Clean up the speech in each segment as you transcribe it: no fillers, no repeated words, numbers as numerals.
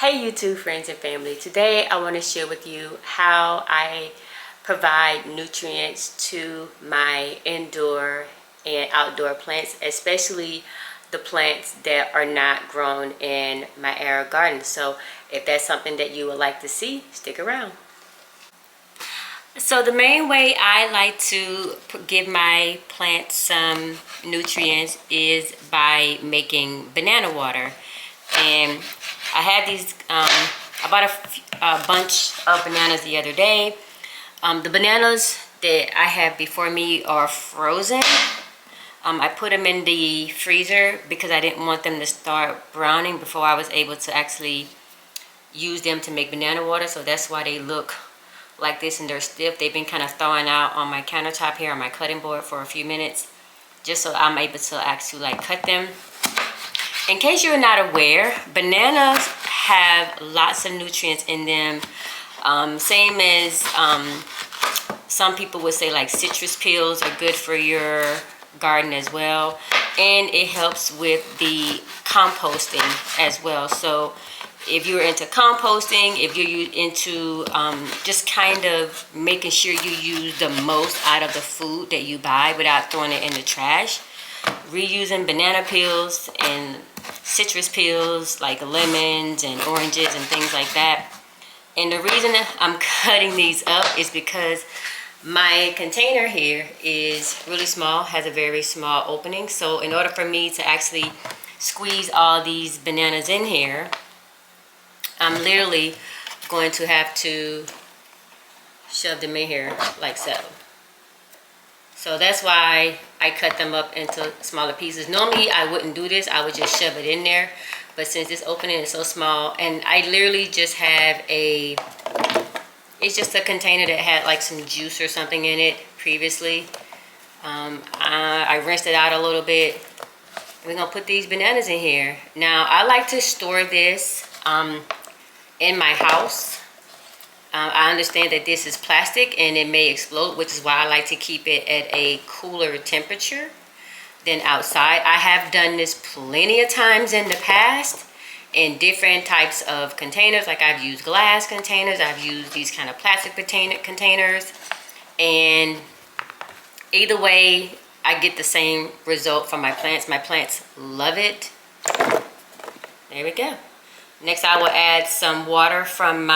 Hey YouTube friends and family, today I want to share with you how I provide nutrients to my indoor and outdoor plants, especially the plants that are not grown in my air garden. So if that's something that you would like to see, stick around. So the main way I like to give my plants some nutrients is by making banana water. And I had these, I bought a bunch of bananas the other day. The bananas that I have before me are frozen. I put them in the freezer because I didn't want them to start browning before I was able to actually use them to make banana water. So that's why they look like this and they're stiff. They've been kind of thawing out on my countertop here on my cutting board for a few minutes, just so I'm able to actually cut them. In case you're not aware, bananas have lots of nutrients in them. Same as some people would say citrus peels are good for your garden as well. And it helps with the composting as well. So if you're into composting, if you're into just kind of making sure you use the most out of the food that you buy without throwing it in the trash, reusing banana peels and citrus peels like lemons and oranges and things like that. And the reason I'm cutting these up is because my container here is really small, has a very small opening. So in order for me to actually squeeze all these bananas in here, I'm literally going to have to shove them in here like so. So that's why I cut them up into smaller pieces. Normally I wouldn't do this, I would just shove it in there. But since this opening is so small, and I literally just have it's just a container that had some juice or something in it previously. I rinsed it out a little bit. We're gonna put these bananas in here. Now I like to store this in my house. I understand that this is plastic and it may explode, which is why I like to keep it at a cooler temperature than outside. I have done this plenty of times in the past in different types of containers. I've used glass containers, I've used these kind of plastic containers, and either way I get the same result from my plants. My plants love it. There we go. Next I will add some water from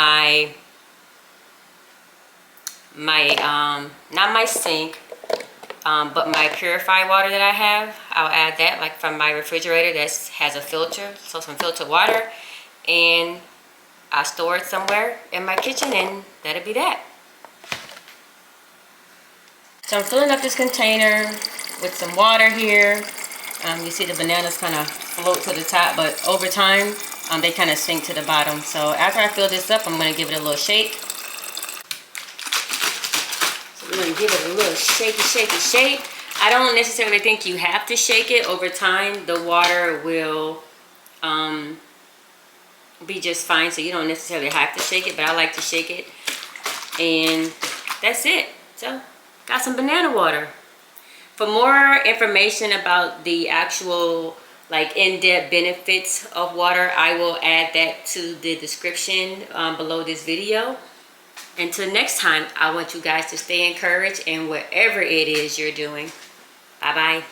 not my sink, but my purified water that I have. I'll add that from my refrigerator that has a filter, so some filtered water, and I store it somewhere in my kitchen, and that'll be that. So I'm filling up this container with some water here. You see the bananas kind of float to the top, but over time they kind of sink to the bottom. So after I fill this up, I'm going to give it a little shake. We're going to give it a little shake. I don't necessarily think you have to shake it. Over time, the water will be just fine, so you don't necessarily have to shake it, but I like to shake it. And that's it. So, got some banana water. For more information about the actual in-depth benefits of water, I will add that to the description below this video. Until next time, I want you guys to stay encouraged in whatever it is you're doing. Bye-bye.